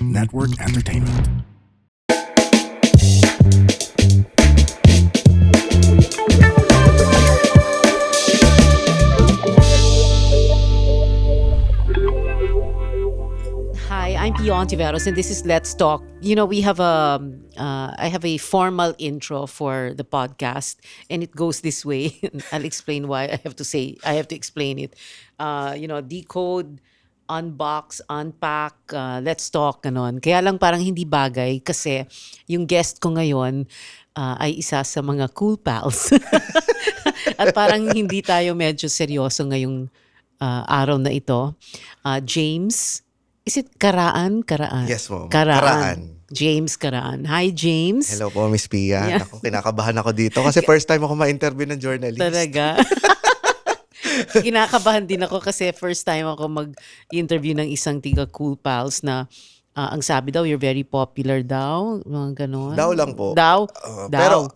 Network Entertainment. Hi, I'm Pio Ontiveros, and this is Let's Talk. You know, we have I have a formal intro for the podcast, and it goes this way. I'll explain why I have to explain it. Decode, unbox, unpack, let's talk, ganon. Kaya lang parang hindi bagay kasi yung guest ko ngayon ay isa sa mga cool pals. At parang hindi tayo medyo seryoso ngayong araw na ito. James, is it Karaan? Karaan. Yes, ma'am. Karaan. Karaan. James Karaan. Hi, James. Hello po, Miss Pia. Yeah. Ako, kinakabahan ako dito kasi first time ako ma-interview ng journalist. Talaga? Kinakabahan din ako kasi first time ako mag-interview ng isang tiga Cool Pals na ang sabi daw, you're very popular daw. Mga ganon. Daw lang po. Daw? Pero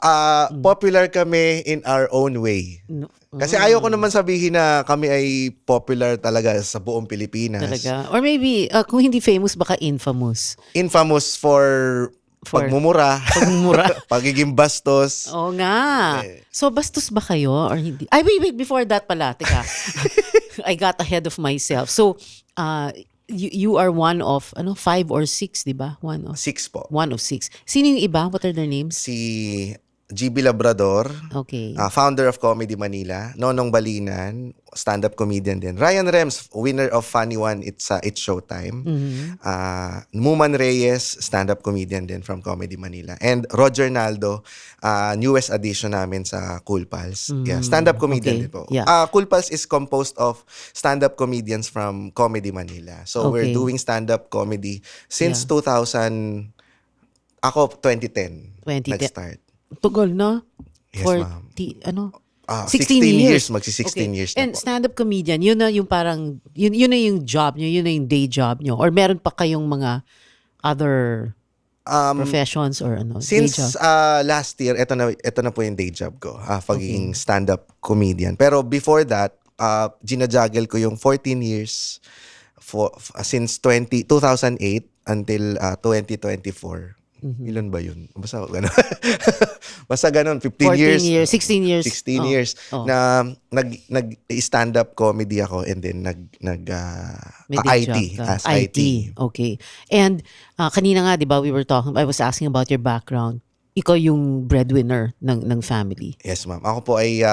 popular kami in our own way. No. Kasi ayaw ko naman sabihin na kami ay popular talaga sa buong Pilipinas. Talaga. Or maybe, kung hindi famous, baka infamous. Infamous for pagmumura, pagiging bastos. Oo nga. So, bastos ba kayo or hindi? Ay, wait. Before that pala. Teka. I got ahead of myself. So, you are one of, 5 or 6, di ba? 6 po. One of 6. Sino yung iba? What are their names? Si GB Labrador, Okay. founder of Comedy Manila, Nonong Balinan, stand-up comedian din. Ryan Rems, winner of Funny One, It's Showtime. Muman Reyes, stand-up comedian din from Comedy Manila. And Roger Naldo, newest addition namin sa Cool Pals. Yeah, stand-up comedian Okay. din po. Yeah. Cool Pals is composed of stand-up comedians from Comedy Manila. So we're Okay. doing stand-up comedy since 2000, ako 2010, 2010. nag-start. Tugal na? Yes, ma'am. 16 years. Magsi-16 years na And po. stand-up comedian, yun na yung parang, yun na yung job nyo, yun na yung day job nyo. Or meron pa kayong mga other professions or day Since job? last year, ito na po yung day job ko, pagiging stand-up comedian. Pero before that, ginajuggle ko yung 14 years since 2008 until 2024. Ilan ba yun? Basta gano'n. Basta gano'n. 16 years. 16 years Oh. na nag-stand-up comedy ako and then May day IT. job ka. As IT. Okay. And kanina nga, di ba, I was asking about your background. Ikaw yung breadwinner ng family. Yes, ma'am. Ako po ay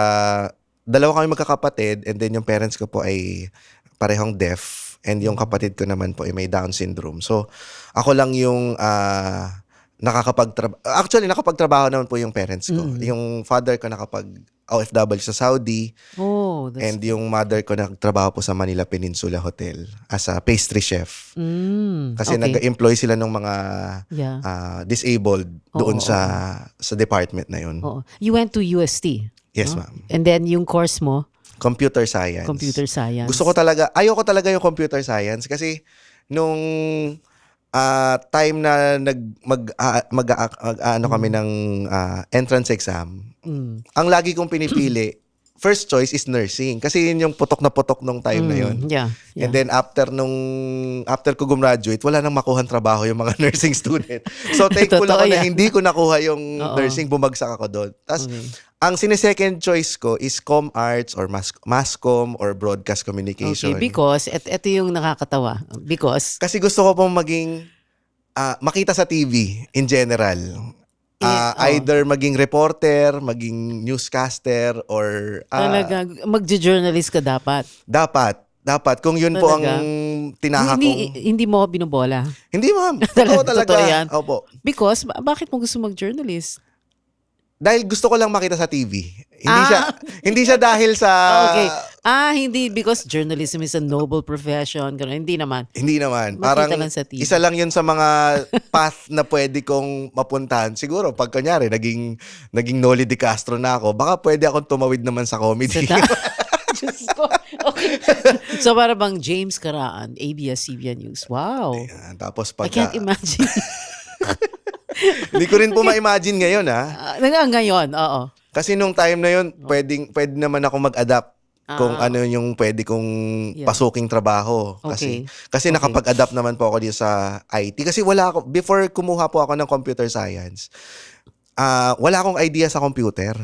dalawa kami magkakapatid and then yung parents ko po ay parehong deaf and yung kapatid ko naman po ay may Down syndrome. So, ako lang yung nakapagtrabaho naman po yung parents ko. Yung father ko OFW sa Saudi Oh, that's... and yung mother ko nagtrabaho po sa Manila Peninsula Hotel as a pastry chef. Kasi okay. nag-employ sila ng mga Yeah. disabled doon sa department na yun. Oo. You went to UST. Yes, ma'am. And then yung course mo, Computer science. computer science. Ayaw ko talaga yung computer science kasi nung time na kami ng entrance exam, ang lagi kong pinipili, first choice is nursing kasi yun yung putok na putok nung time na yun. Yeah. And then after ko gumraduate, wala nang makuhang trabaho yung mga nursing student. So thankful Totoo ako na yan. hindi ko nakuha yung Oo. nursing, bumagsak ako doon. Tapos ang sinesecond choice ko is com arts or masscom or broadcast communication. Okay, because ito yung nakakatawa. Because Kasi gusto ko pong maging makita sa TV in general. Either maging reporter, maging newscaster, or talaga magjo-journalist ka dapat. dapat. Kung yun po ang Talaga? tinahak kong... Hindi mo binobola. Hindi, ma'am. Totoo talaga. Totoo yan. Opo. Because bakit mo gusto mag-journalist? Dahil gusto ko lang makita sa TV. Hindi siya dahil sa... Okay. Hindi because journalism is a noble profession. Ganun. Hindi naman. Hindi naman. Makita Parang lang sa TV. isa lang yun sa mga path na pwede kong mapuntahan. Siguro, pag kanyari, naging Noli De Castro na ako, baka pwede akong tumawid naman sa comedy. Diyos ko. Okay. So, para bang James Karaan, ABS-CBN News. Wow. Ayan, tapos I can't imagine. Hindi ko rin po ma-imagine ngayon, ha? Ngayon, oo. Kasi nung time na yun, pwede naman ako mag-adapt kung ano yung pwede kong Yeah. pasuking trabaho. Okay. Kasi nakapag-adapt naman po ako dito sa IT. Kasi before kumuha po ako ng computer science, wala akong idea sa computer.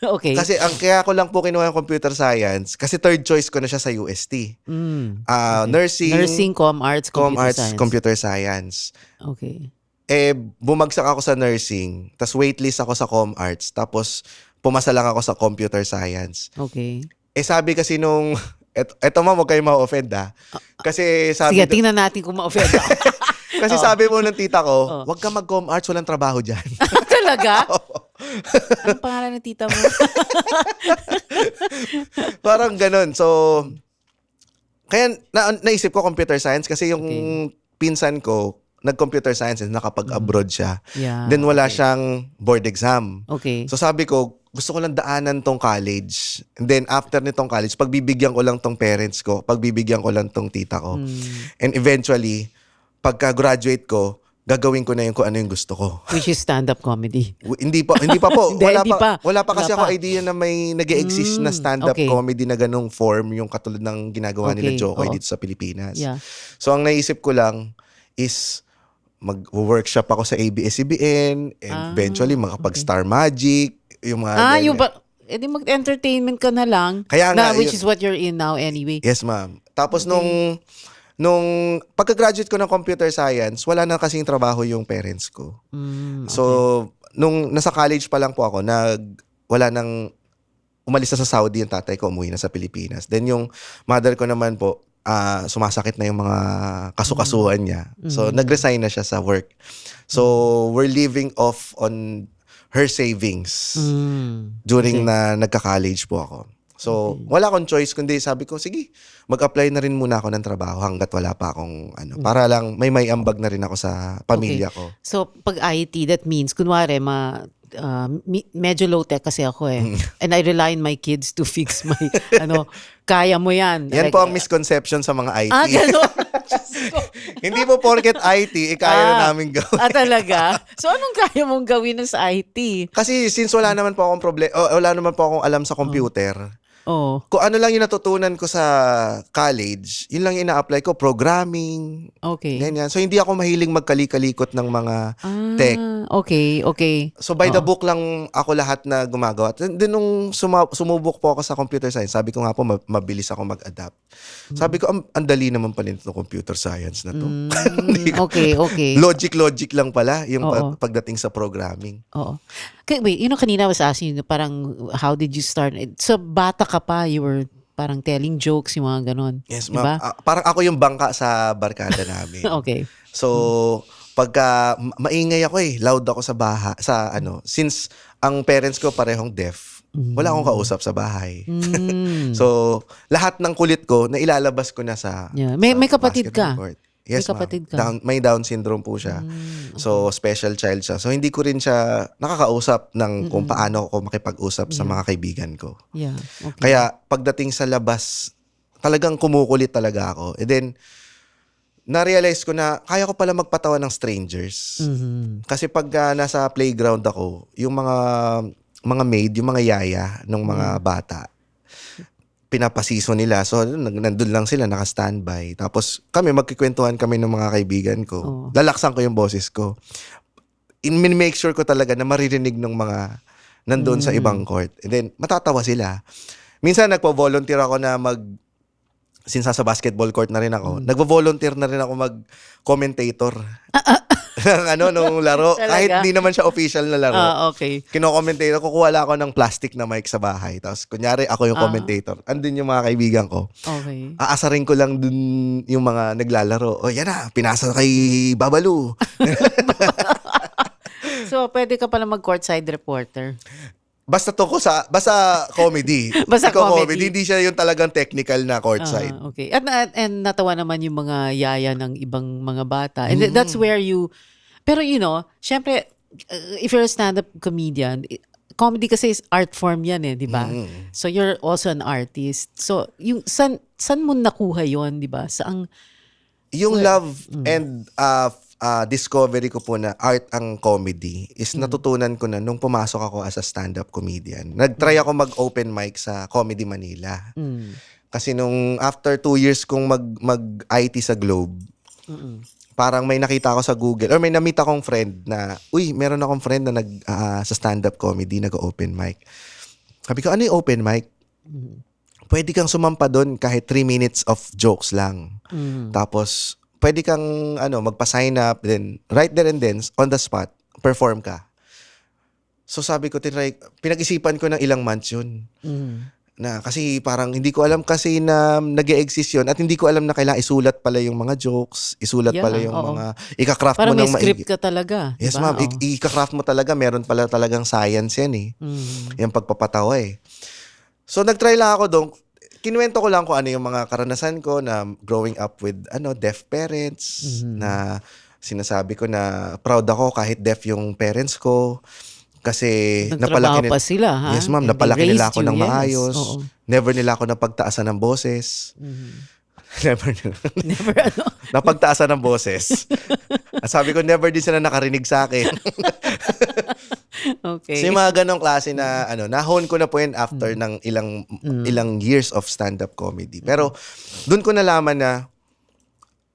Okay. Kasi kaya ko lang po kinuha yung computer science, kasi third choice ko na siya sa UST. Okay. Nursing, Com Arts, Com Computer Arts, Science. Computer Science. Okay. Bumagsak ako sa nursing, tapos waitlist ako sa Com Arts, tapos pumasa lang ako sa Computer Science. Okay. Sabi kasi nung, eto huwag kayo ma-offend Kasi sabi, Sige, tingnan natin kung ma-offend ako. kasi sabi mo ng tita ko, wag ka mag-Com Arts, walang trabaho dyan. Talaga? Anong pangalan ng tita mo? Parang ganun. So, kaya naisip ko computer science kasi yung pinsan ko, nag-computer science, nakapag-abroad siya. Yeah. Then wala siyang board exam. Okay. So sabi ko, gusto ko lang daanan tong college. And then after nitong college, pagbibigyan ko lang tong parents ko, pagbibigyan ko lang tong tita ko. And eventually, pagka-graduate ko, gagawin ko na yung kung ano yung gusto ko. Which is stand-up comedy. Hindi pa po. Hindi pa. Wala pa kasi Wala ako pa. idea na may nag-exist na stand-up Okay. comedy na ganung form, yung katulad ng ginagawa nila Okay, Jokoy oo. dito sa Pilipinas. Yeah. So ang naisip ko lang is mag-workshop ako sa ABS-CBN, and eventually makapag-Star Magic, yung mga ganyan. Yung ba? Edi mag-entertainment ka na lang. Kaya nga, which yun. is what you're in now anyway. Yes, ma'am. Tapos nung pagka-graduate ko ng computer science, wala na kasing trabaho yung parents ko. So, nung nasa college pa lang po ako, umalis na sa Saudi yung tatay ko, umuwi na sa Pilipinas. Then yung mother ko naman po, sumasakit na yung mga kasukasuhan niya. So, nag-resign na siya sa work. So, we're living off on her savings during na nagka-college po ako. So, wala akong choice kundi sabi ko, sige, mag-apply na rin muna ako ng trabaho hanggat wala pa akong para lang may ambag na rin ako sa pamilya ko. So, pag IT, that means, kunwari, medyo low-tech kasi ako And I rely on my kids to fix my, kaya mo yan. Yan po ang misconception sa mga IT. Gano'n. Hindi po porket IT, kaya na namin gawin. Talaga? So, anong kaya mong gawin na sa IT? Kasi since wala naman po akong wala naman po akong alam sa computer, kung ano lang yung natutunan ko sa college, yun lang yung ina-apply ko, programming, Okay. ganyan. So, hindi ako mahiling magkalikalikot ng mga tech. Okay. So, by the book lang ako lahat na gumagawa. Then, nung sumubok po ako sa computer science, sabi ko nga po, mabilis ako mag-adapt. Sabi ko, ang dali naman pala nito computer science na to. Okay. Logic lang pala yung pagdating sa programming. Oo. Okay, wait, kanina I was asking you, parang, how did you start? So, bata ka pa, you were parang telling jokes, yung mga ganon. Yes, diba? ma'am. Parang ako yung bangka sa barkada namin. Okay. So, pagka maingay ako loud ako sa since ang parents ko parehong deaf, wala akong kausap sa bahay. So, lahat ng kulit ko, nailalabas ko na sa May kapatid basketball ka? court. Yes, May kapatid ka? may Down syndrome po siya. So, special child siya. So, hindi ko rin siya nakakausap ng kung paano ako makipag-usap sa mga kaibigan ko. Yeah. Okay. Kaya, pagdating sa labas, talagang kumukulit talaga ako. And then, na-realize ko na kaya ko pala magpatawa ng strangers. Kasi pag nasa playground ako, yung mga maid, yung mga yaya ng mga bata, pinapasiso nila. So, nandun lang sila, naka-standby. Tapos, magkikwentuhan kami ng mga kaibigan ko. Lalaksan ko yung boses ko. Make sure ko talaga na maririnig ng mga nandun sa ibang court. And then, matatawa sila. Minsan, nagpo-volunteer ako na since sa basketball court na rin ako, nagvo-volunteer na rin ako mag-commentator nung laro. Talaga? Kahit hindi naman siya official na laro. Okay. Kino-commentator, kukuha lang ako ng plastic na mic sa bahay. Tapos, kunyari, ako yung commentator. Andun yung mga kaibigan ko. Okay. Aasarin ko lang dun yung mga naglalaro. Yan na, pinasa kay Babalu. So, pwede ka pala mag-courtside reporter. Basta comedy. Basta comedy. Hindi siya yung talagang technical na courtside. Okay. And natawa naman yung mga yaya ng ibang mga bata. And that's where pero syempre, if you're a stand-up comedian, comedy kasi is art form yan di ba? So you're also an artist. So yung san mo nakuha yon, di ba? Yung love and discovery ko po na art ang comedy is natutunan ko na nung pumasok ako as a stand-up comedian. Nag-try ako mag-open mic sa Comedy Manila. Kasi nung after 2 years kong mag-IT sa Globe, parang may nakita ako sa Google or may na-meet akong friend na, meron akong friend na sa stand-up comedy, nag-open mic. Sabi ko, ano yung open mic? Pwede kang sumampa doon kahit 3 minutes of jokes lang. Tapos, pwede kang magpa-sign up, then right there and then, on the spot, perform ka. So sabi ko, pinag-isipan ko ng ilang months yun. Na kasi parang hindi ko alam kasi na nag-e-exist yun at hindi ko alam na kailangan isulat pala yung mga jokes, isulat pala yung mga, ika-craft Parang mo ng may script ka talaga. Yes, diba? ma'am. Ika-craft mo talaga. Meron pala talagang science yan eh. Yung pagpapatawa eh. So nag-try lang ako doon. Kinuwento ko lang kung ano yung mga karanasan ko na growing up with deaf parents, na sinasabi ko na proud ako kahit deaf yung parents ko kasi nagtrabaho pa sila, ha? Yes, ma'am, And napalaki they nila raised ako you, ng maayos. Oo. Never nila ako napagtaasan ng boses. Never nila. Never Napagtaasan ng boses. At sabi ko, never din sila nakarinig sa akin. Okay. So yung mga ganong klase na na-hone ko na po yun after ng ilang years of stand-up comedy. Pero doon ko nalaman na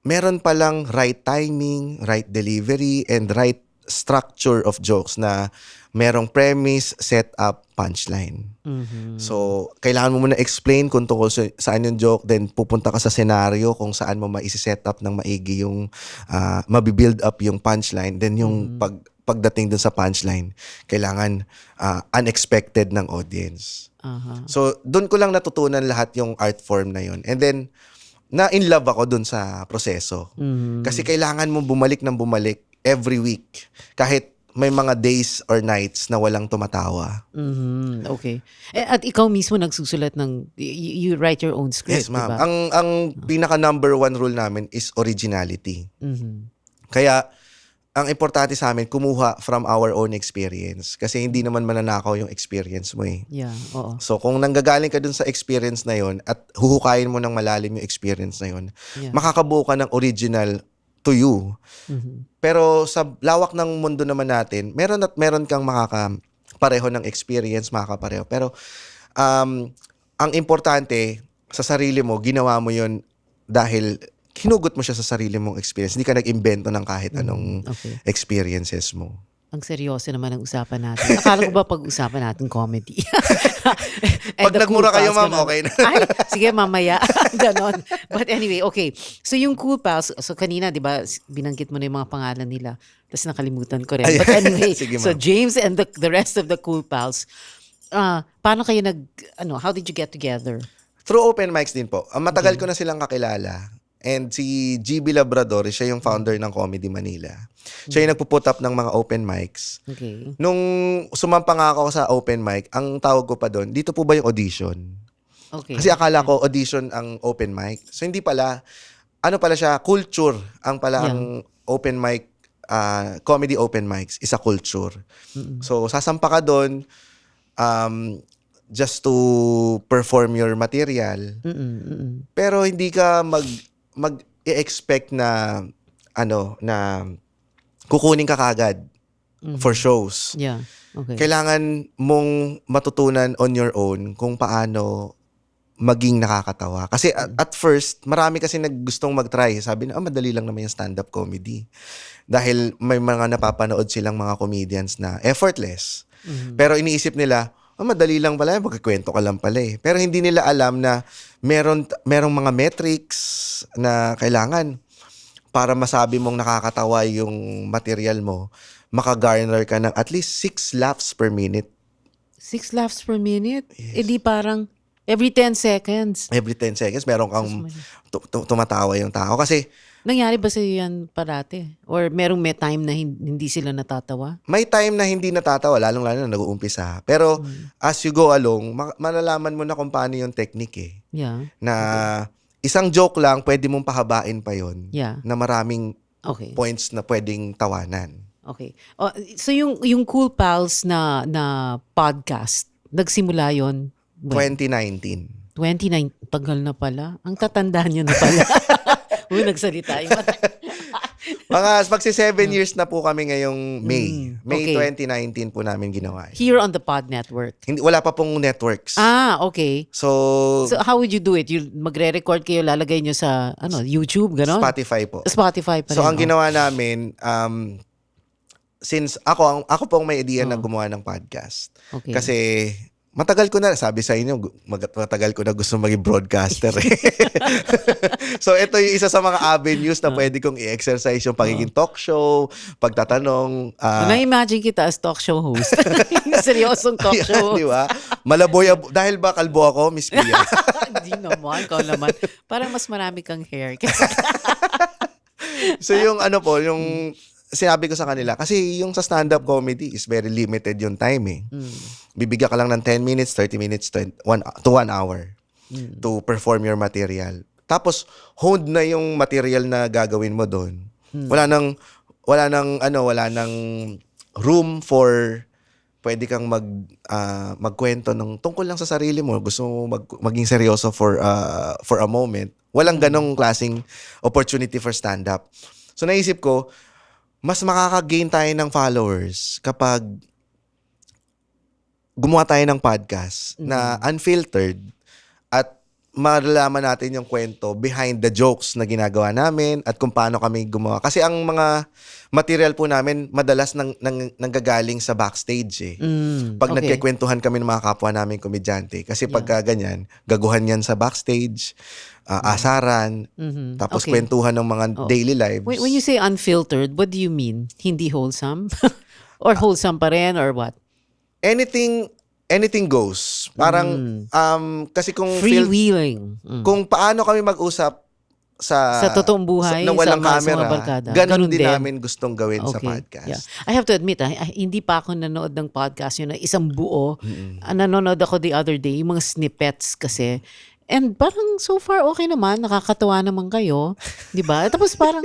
meron palang right timing, right delivery, and right structure of jokes na merong premise, setup, punchline. So, kailangan mo muna explain kung tungkol saan yung joke, then pupunta ka sa senaryo kung saan mo maisi-set up ng maigi yung mabibuild up yung punchline, then yung pagdating dun sa punchline, kailangan unexpected ng audience. So, dun ko lang natutunan lahat yung art form na yun. And then, na-in love ako dun sa proseso. Kasi kailangan mo bumalik ng bumalik every week. Kahit may mga days or nights na walang tumatawa. Okay. At ikaw mismo nagsusulat ng, you write your own script, Yes, ma'am. diba? Ang pinaka number 1 rule namin is originality. Kaya, ang importante sa amin, kumuha from our own experience. Kasi hindi naman mananakaw yung experience mo eh. Yeah, oo. So, kung nanggagaling ka dun sa experience na yon at huhukayin mo ng malalim yung experience na yon, makakabuo ka ng original to you. Pero sa lawak ng mundo naman natin, meron at meron kang makakapareho ng experience, makakapareho. Pero ang importante sa sarili mo, ginawa mo yon dahil hinugot mo siya sa sarili mong experience. Hindi ka nag-imbento ng kahit anong experiences mo. Ang seryoso naman ang usapan natin. Akala ko ba pag-usapan natin comedy? Pag nagmura kayo, ma'am, okay na. Ay, sige, mamaya. Ganon. But anyway, okay. So yung Cool Pals, so kanina, di ba, binanggit mo na yung mga pangalan nila. Tapos nakalimutan ko rin. But anyway, Sige, so ma'am. James and the rest of the Cool Pals, paano kayo how did you get together? Through open mics din po. Matagal ko na silang kakilala. And si GB Labrador, siya yung founder ng Comedy Manila. Siya yung nagpo-put up ng mga open mics. Okay. Nung sumampa nga ako sa open mic, ang tawag ko pa doon, dito po ba yung audition? Okay. Kasi akala ko audition ang open mic. So hindi pala, pala siya, culture ang open mic, comedy open mics, isa culture. So sasampa ka doon, just to perform your material. Pero hindi ka mag-i-expect na na kukunin ka kagad for shows. Yeah. Okay. Kailangan mong matutunan on your own kung paano maging nakakatawa. Kasi at first, marami kasi naggustong mag-try. Sabi na, madali lang naman yung stand-up comedy. Dahil may mga napapanood silang mga comedians na effortless. Pero iniisip nila, madali lang pala, magkikwento ka lang pala eh. Pero hindi nila alam na merong mga metrics na kailangan para masabi mong nakakatawa yung material mo, makagarner ka ng at least 6 laughs per minute. 6 laughs per minute? Yes. Eh di parang every 10 seconds. Every 10 seconds, meron kang tumatawa yung tao. Kasi nangyari ba sa'yo yan parati? Or may time na hindi sila natatawa? may time na hindi natatawa, lalong-lalo na nag-uumpisa. Pero as you go along, malalaman mo na kung paano yung technique eh. Yeah. Na isang joke lang, pwede mong pahabain pa yon. Yeah. Na maraming Okay. points na pwedeng tawanan. Okay. So yung Cool Pals na podcast, nagsimula yon 2019. 29, tagal na pala. Ang tatanda niyo na pala. Uy, nagsalita yung Magsi 7 years na po kami ngayong May. May okay. 2019 po namin ginawa. Here on the Pod Network. Wala pa pong networks. Okay. So, So how would you do it? Magre-record kayo, lalagay nyo sa YouTube, gano'n? Spotify po. Spotify pa rin. So, ang ginawa namin, since ako pong may idea na gumawa ng podcast. Okay. Kasi matagal ko na, sabi sa inyo, matagal ko na gusto maging broadcaster. So, ito yung isa sa mga avenues na pwede kong i-exercise yung pagiging talk show, pagtatanong. Na-imagine kita as talk show host. Seryosong talk show host. Di ba? Dahil ba kalbo ako, Miss Pia? Hindi naman, ikaw naman. Parang mas marami kang hair. So, yung yung sinabi ko sa kanila, kasi yung sa stand-up comedy is very limited yung time eh. Bibigyan ka lang ng 10 minutes, 30 minutes, to 1 hour to perform your material. Tapos, honed na yung material na gagawin mo doon. Wala nang room for pwede kang magkwento ng tungkol lang sa sarili mo. Gusto mo maging seryoso for a moment. Walang ganong klaseng opportunity for stand-up. So, naisip ko, mas makaka-gain tayo ng followers kapag gumawa tayo ng podcast na unfiltered at malalaman natin yung kwento behind the jokes na ginagawa namin at kung paano kami gumawa. Kasi ang mga material po namin madalas nanggagaling sa backstage eh. Pag nagkikwentuhan kami ng mga kapwa namin komedyante. Kasi pagka ganyan, gaguhan yan sa backstage, asaran, tapos kwentuhan ng mga daily lives. When you say unfiltered, what do you mean? Hindi wholesome? Or wholesome pa rin or what? Anything goes. Parang kasi kung freewheeling. Kung paano kami mag-usap sa totoong buhay, na walang sa camera, mga barkada. ganun din namin gustong gawin sa podcast. Yeah. I have to admit, hindi pa ako nanood ng podcast yun na isang buo. Nanonood ako the other day, yung mga snippets kasi. And parang so far okay naman, nakakatawa naman kayo, 'di ba? Tapos parang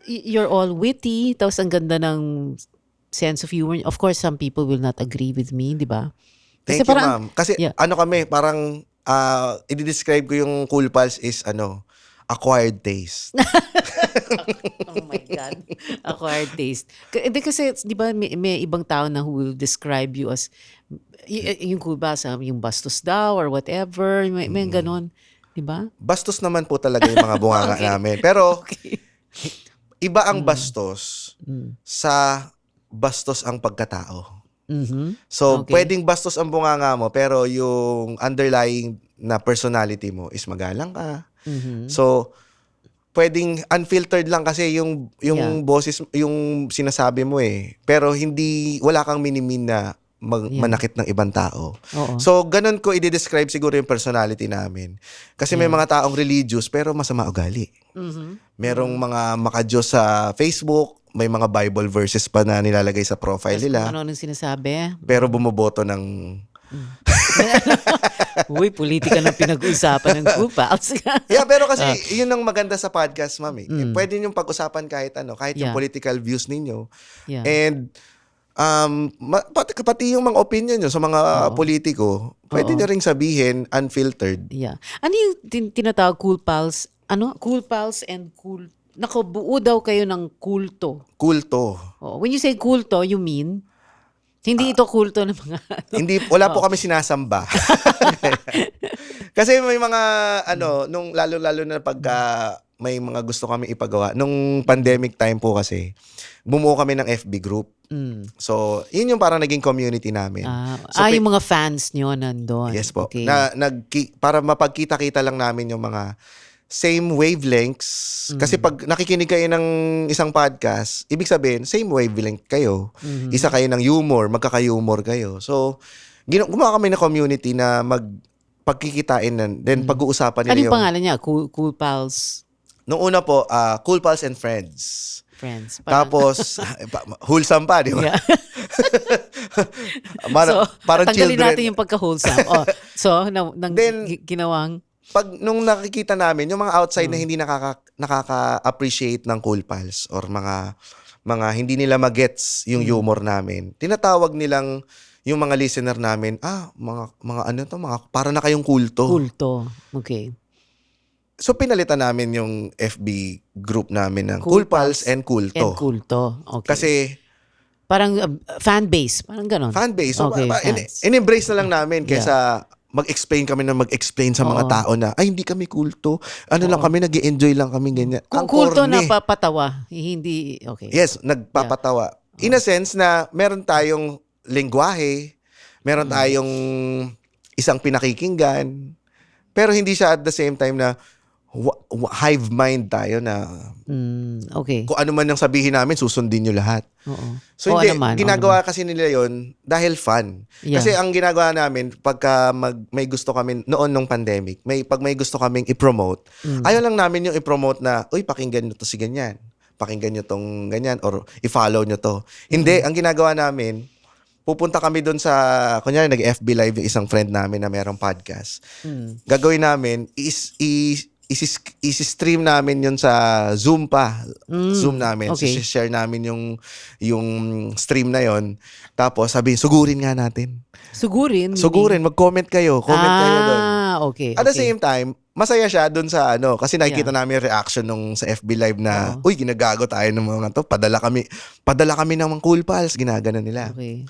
you're all witty, tapos ang ganda ng sense of humor. Of course, some people will not agree with me, 'di ba? Thank you, ma'am. Kasi kami, parang i-describe ko yung Cool Pals is acquired taste. Oh my God. Acquired taste. Kasi, di ba, may ibang tao na who will describe you as, yung Cool Pals, yung bastos daw or whatever, may ganon. Di ba? Bastos naman po talaga yung mga bunganga namin. Pero, iba ang bastos sa bastos ang pagkatao. So, pwedeng bastos ang bunganga mo, pero yung underlying na personality mo is magalang ka. So, pwedeng unfiltered lang kasi yung boses, yung sinasabi mo eh. Pero wala kang minimin na manakit ng ibang tao. So, ganun ko i-describe siguro yung personality namin. Kasi may mga taong religious pero masama ugali. Merong mga makadiyos sa Facebook, may mga Bible verses pa na nilalagay sa profile nila. Ano sinasabi? Pero bumoboto ng... Uy, politika na pinag-uusapan ng Cool Pals. Yeah, pero kasi yun ang maganda sa podcast, mami. Pwede niyong pag-usapan kahit yung political views ninyo. Yeah. And pati yung mga opinion nyo sa mga politiko, pwede nyo ring sabihin unfiltered. Yeah. Ano yung tinatawag Cool Pals? Cool Pals and Cool... Buo daw kayo ng kulto. Kulto. When you say kulto, you mean? Hindi ito kulto ng mga... Wala po kami sinasamba. Kasi may mga, nung lalo-lalo na pagka may mga gusto kami ipagawa. Nung pandemic time po kasi, bumuo kami ng FB group. So, yun yung parang naging community namin. Yung mga fans nyo nandun. Yes po. Okay. Para mapagkita-kita lang namin yung mga same wavelengths. Kasi pag nakikinig kayo ng isang podcast, ibig sabihin, same wavelength kayo. Isa kayo ng humor, magkaka-humor kayo. So, gumawa kami ng community na pagkikitain then pag-uusapan nila yung pangalan niya? Cool Pals? Noong una po, Cool Pals and Friends. Tapos, wholesome pa, di ba? Yeah. Parang tanggalin natin yung pagka-wholesome. Ginawang... Nung nakikita namin, yung mga outside na hindi nakaka-appreciate ng Cool Pals or mga hindi nila magets yung humor namin, tinatawag nilang yung mga listener namin, mga para na kayong kulto. Kulto, okay. So pinalitan namin yung FB group namin ng Cool Cool Pals Pals and Kulto. And Kulto. Okay. Kasi parang fan base. Parang ganon. fan base. So, Okay, fans. in-embrace na lang namin kaysa mag-explain kami na mag-explain sa mga Oo. tao na, ay, hindi kami kulto. Ano lang kami, nag-enjoy lang kami, ganyan. Kung Ang kulto corny. na papatawa, hindi, okay. Yes, nagpapatawa. In a sense na meron tayong lengguwahe, meron tayong isang pinakikinggan, pero hindi siya at the same time na hive mind tayo na Okay. kung ano man ang sabihin namin, susundin nyo lahat. Oo. So Oo hindi, naman, oo ginagawa kasi nila yon dahil fun. Yeah. Kasi ang ginagawa namin, pagka may gusto kami, noon nung pandemic, pag may gusto kaming i-promote, ayaw lang namin yung i-promote na, uy, pakinggan nyo to si ganyan. Pakinggan nyo tong ganyan, or i-follow nyo to. Hindi, ang ginagawa namin, pupunta kami doon sa, kunyari nag-FB live yung isang friend namin na mayroong podcast. Gagawin namin, isi-stream namin yun sa Zoom pa. Zoom namin. Okay. Share namin yung stream na yon. Tapos sabihin, sugurin nga natin. Sugurin. Sugurin, mag-comment kayo. Comment kayo doon. Okay. At the same time, masaya siya doon sa kasi nakikita namin yung reaction nung sa FB live na, uy, ginagago tayo ng mga to. Padala kami ng mga Cool Pals. Ginagana nila. Okay.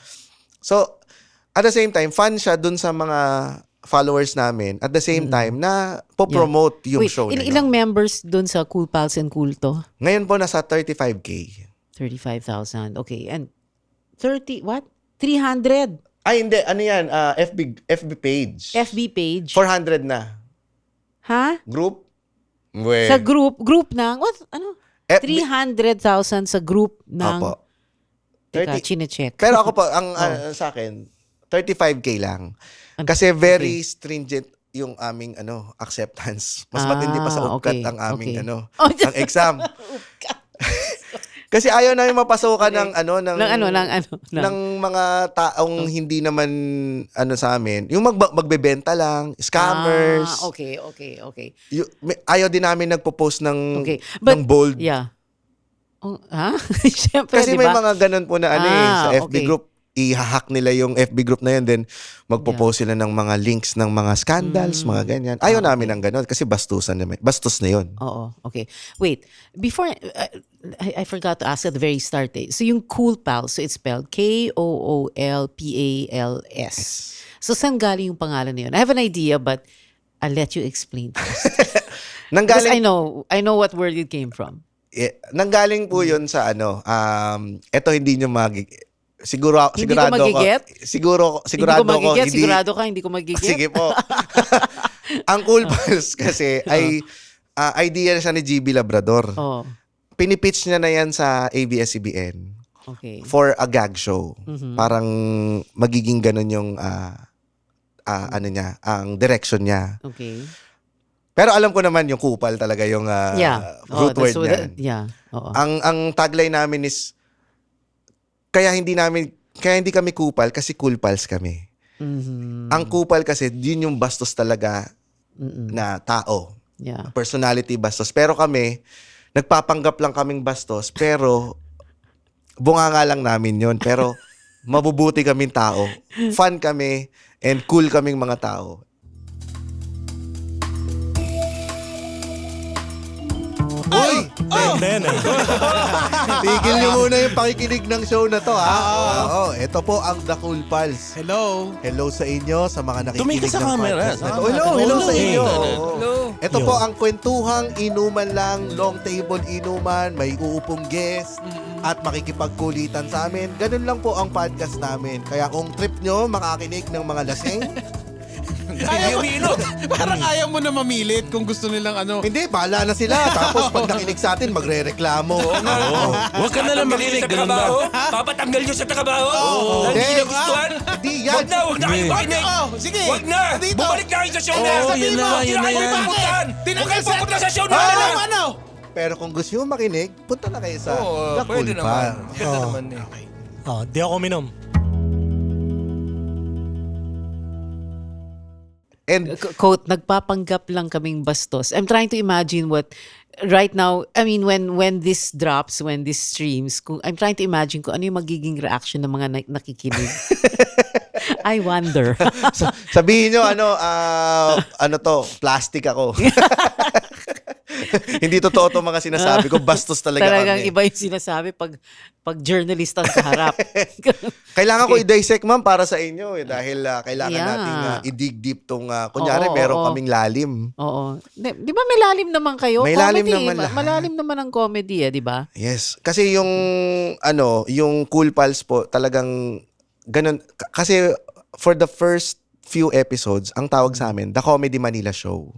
So, at the same time, fun siya dun sa mga followers namin. At the same time, na po-promote yung Wait, show na ilang yun. members doon sa Cool Pals and Kulto? Ngayon po, nasa 35K. 35,000. Okay. And 300 Ay, hindi. Ano yan? FB page. FB page. 400 na. Ha? Group? We. Sa group ng, what? Ano? FB 300,000 sa group ng, Opo. teka, 30. chinecheck. Pero ako po, ang sa akin, 35K lang. Kasi very stringent yung aming acceptance. Mas matindi pa sa UPCAT okay, ang aming okay. ang exam. Kasi ayaw namin mapasukan ng mga taong hindi naman sa amin. Yung magbebenta lang, scammers. Okay. Ayaw din namin nagpo-post ng Okay. But, ng bold. Yeah. Oh, ha? Siyempre, Kasi may mga ganun po na sa FB okay. group, i-hack nila yung FB group na yun, then magpo-post sila ng mga links ng mga scandals, mga ganyan. Ayaw namin ng ganun kasi bastos na yun. Oo, okay. Wait, before, I forgot to ask at the very start. So yung Cool Pals, so it's spelled Koolpals. So saan galing yung pangalan na yun? I have an idea, but I'll let you explain first. Because I know what word it came from. Nanggaling po yun sa eto hindi nyo sigurado magiget? sigurado ko hindi Sigurado ka, hindi ko magiget? Sige po. Ang Cool Pals kasi ay idea na siya ni GB Labrador. Oh, Pinipitch niya na yan sa ABS-CBN okay. for a gag show. Parang magiging ganun yung ang direction niya. Okay. Pero alam ko naman yung kupal talaga yung root word niya. Oo. Ang tagline namin is kaya hindi kami kupal kasi Cool Pals kami. Ang kupal kasi yun yung bastos talaga na tao. Yeah. Personality bastos. Pero kami, nagpapanggap lang kaming bastos, pero bunga nga lang namin yun. Pero mabubuti kaming tao. Fun kami and cool kaming mga tao. Uy! Tigil niyo muna yung pakikinig ng show na to, ha? Oo, ito po ang The Cool Pals. Hello. Hello sa inyo, sa mga nakikinig Tumingin ka sa ng camera. podcast na to. Tama. Hello sa Hello. inyo. Hello. Ito po ang kwentuhang inuman lang, long table inuman, may uupong guest, at makikipagkulitan sa amin. Ganun lang po ang podcast namin. Kaya kung trip nyo makakinig ng mga lasing, Ayaw umiinom. Parang ayaw mo na mamilit kung gusto nilang hindi, bahala na sila. Tapos pag nakinig sa atin, magre-reklamo. Huwag ka na lang makinig. Ganun ba? Papatanggal nyo sa trabaho? Hindi. Hindi na gustuhan? Hindi yan. Huwag na kayo makinig! Sige. Huwag na! Dito. Bumalik na kayo sa show na! Yun na, Hindi yun na kayo yan. pupuntahan! Tinanggal Huwag kayo pupunta sa show na! Pero kung gusto nyo makinig, punta na kayo sa Oo, The pwede Cool naman. Pals. Ganda naman eh. Di ako minom. And Quote, nagpapanggap lang kaming bastos. I'm trying to imagine what right now, I mean, when this drops, when this streams, I'm trying to imagine kung ano yung magiging reaction ng mga nakikinig. I wonder. sabihin nyo, plastic ako. Hindi totoo to mga sinasabi ko. Bastos talaga Talagang kami. iba yung sinasabi pag journalist ang kaharap. Kailangan ko i-dissect, ma'am, para sa inyo. Dahil kailangan Yeah. nating i-dig deep tong, kunyari, meron oo. kaming lalim. Oo. Di ba may lalim naman kayo? May lalim Comedy, naman lahat. malalim naman ang comedy, di ba? Yes. Kasi yung Cool Pals po, talagang ganun. Kasi for the first few episodes, ang tawag sa amin, The Comedy Manila Show.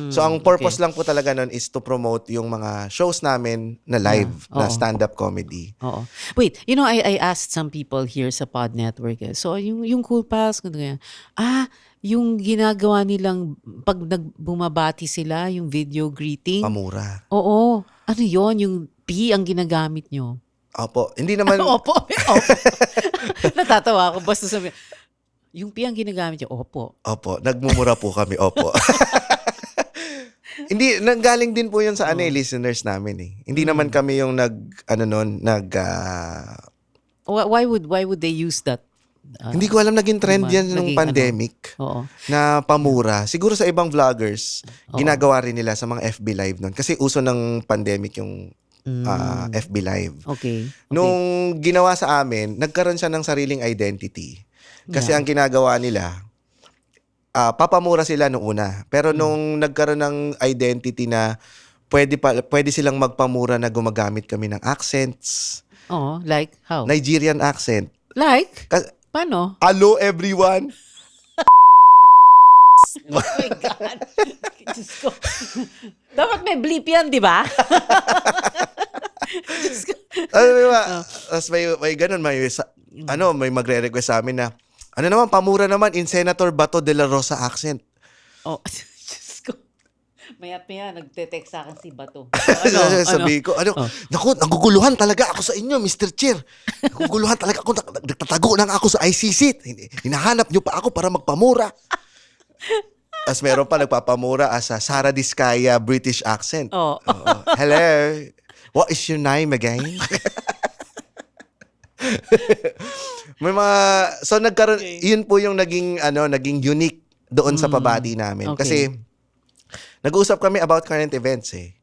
So ang purpose lang po talaga nun is to promote yung mga shows namin na live, na Oo. stand-up comedy. Oo. Wait, I asked some people here sa Pod Network. So, yung Cool Pals, yung ginagawa nilang pag bumabati sila, yung video greeting. Pamura. Oo. Ano yon yung P ang ginagamit nyo? Opo. Hindi naman, Opo. Opo. Natatawa ako. Basta sabi, yung P ang ginagamit nyo, opo. opo, nagmumura po kami, opo. Hindi, nanggaling din po yun sa listeners namin eh. Hindi naman kami yung Why would they use that? hindi ko alam, naging trend yan nung naging pandemic. Oo. Na pamura. Siguro sa ibang vloggers, ginagawa rin nila sa mga FB Live nun. Kasi uso ng pandemic yung FB Live. Okay. Nung ginawa sa amin, nagkaroon siya ng sariling identity. Kasi ang ginagawa nila, papamura sila noong una. Pero nung nagkaroon ng identity na pwede silang magpamura na gumagamit kami ng accents. Oh, like how? Nigerian accent. Like? Ka- Paano? Hello everyone. Oh my God. Diyos ko. Dapat may bleep yan, di ba? Diyos ko. Tapos may ganun, may magre-request sa amin na, ano naman, pamura naman in Senator Bato de la Rosa accent. Oh, Diyos ko. Maya nagte-text sa akin si Bato. Sabi ko, naku, naguguluhan talaga ako sa inyo, Mr. Chair. Naguguluhan talaga ako, nagtatago lang ako sa ICC. Hinahanap niyo pa ako para magpamura. Tapos meron pa nagpapamura as a Sara Diskaya British accent. Oh. Hello, what is your name again? May so nagkaroon, yun po yung naging unique doon sa pabati namin. Okay. Kasi nag-uusap kami about current events eh.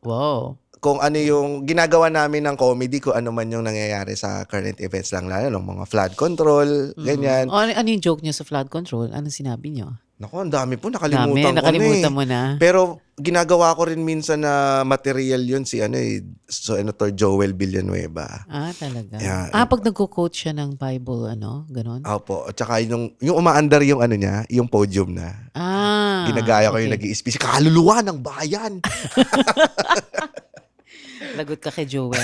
Wow. Kung ano yung ginagawa namin ng comedy, kung ano man yung nangyayari sa current events lang, lalo ng mga flood control, ganyan. Ano yung joke niyo sa flood control? Anong sinabi niyo? Naku, ang dami po, nakalimutan Nakalimutan ko mo na eh. na. Pero ginagawa ko rin minsan na material yun si Senator Joel Villanueva. Talaga. Yeah. Pag nagko-quote siya ng Bible, ganon? Opo. At saka yung umaandar yung niya, yung podium na. Ginagaya ko yung nag-i-speech. Kaluluwa ng bayan. Lagot ka kay Joel.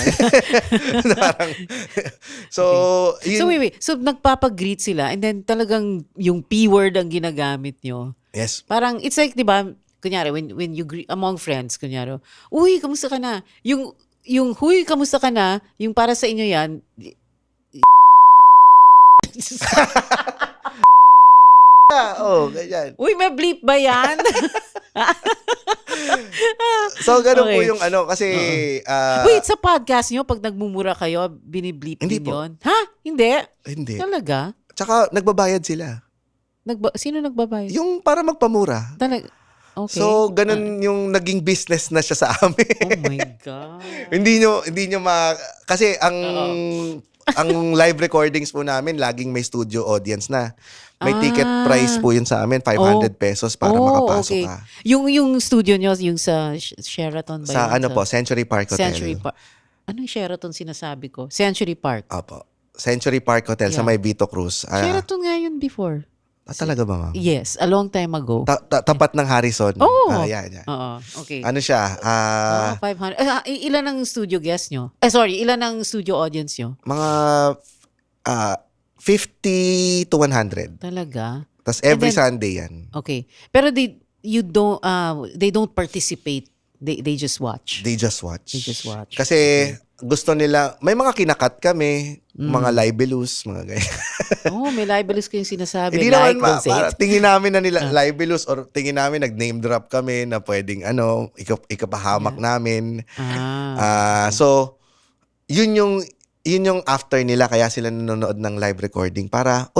So, yun. So wait. So nagpapag-greet sila and then talagang yung P-word ang ginagamit nyo. Yes. Parang it's like, 'di ba? Kunyari when you greet among friends, kunyari, "Uy, kamusta ka na?" Yung "Huy, kamusta ka na?" Yung para sa inyo 'yan. Ganyan. Uy, may bleep ba 'yan? So, ganun po Okay. yung kasi Wait, sa podcast nyo, pag nagmumura kayo, binibleep Hindi din po. yun? Ha? Hindi? hindi. Talaga? Tsaka, nagbabayad sila. Sino nagbabayad? Yung para magpamura. Talaga? Okay. So, ganun yung naging business na siya sa amin. Oh my God. hindi nyo kasi ang live recordings po namin laging may studio audience na. May ticket price po yun sa amin, 500 pesos para makapasok ka. Yung studio nyo, yung sa Sheraton ba Sa yun? Century Park Hotel. Century Park. Anong Sheraton sinasabi ko? Century Park. Opo. Century Park Hotel sa Yeah. may Vito Cruz. Sheraton nga yun before. Talaga ba, ma'am? Yes, a long time ago. Tapat ng Harrison. Oh. Yeah. Oo, okay. Ano siya? 500. Ilan ang studio guest nyo? Ilan ang studio audience nyo? Mga 50 to 100. Talaga? Tapos every And then- Sunday yan. Okay. Pero they don't participate. They just watch. They just watch. They just watch. Kasi gusto nila, may mga kinakat kami, mga libelous, mga ganyan. May libelous kayong sinasabi. Hindi like, naman, don't say it. tingin namin na nila libelous or tingin namin nag-name drop kami na pwedeng ikapahamak namin. So, yun yung after nila, kaya sila nanonood ng live recording para,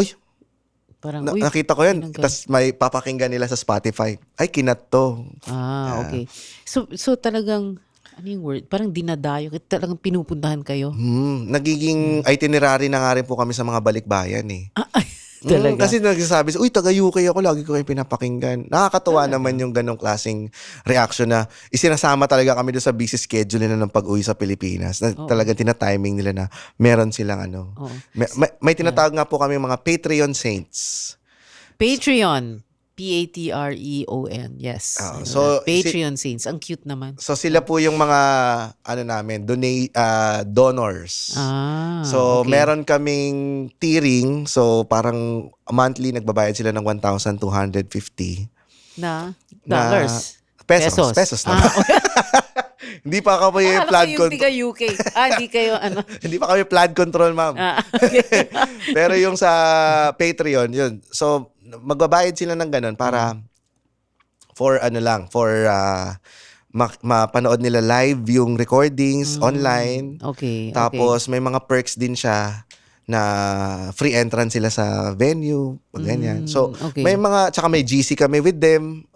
Parang, uy, nakita ko yun. pinanggan. Tapos may papakinggan nila sa Spotify. Ay, kinat to. Okay. So talagang, ano yung word? Parang dinadayo. Talagang pinupuntahan kayo. Nagiging itinerary na nga rin po kami sa mga balikbayan eh. Talaga. Kasi nagsasabi, uy, taga-UK ako, lagi ko kayo pinapakinggan. Nakakatuwa naman yung ganong klaseng reaction na isinasama talaga kami doon sa busy schedule nila ng pag-uwi sa Pilipinas. Na talagang tinatiming nila na meron silang ano. Oo. May tinatawag nga po kami mga Patreon Saints. Patreon. Patreon. Yes. I know So, that. Patreon Saints. Ang cute naman. So sila po yung mga ano namin, donors. So okay. meron kaming tiering, so parang monthly nagbabayad sila ng 1,250 Na na dollars. pesos naman. Hindi pa kami Akala flood ko yung control. tiga UK. Hindi kayo ano. Hindi pa kami flood control, ma'am. Okay. Pero yung sa Patreon, yun. So magbabayad sila ng ganun para for ano lang, for mapanood nila live yung recordings online. Okay. Tapos may mga perks din siya na free entrance sila sa venue, ganyan. So okay. may mga, tsaka may GC kami with them.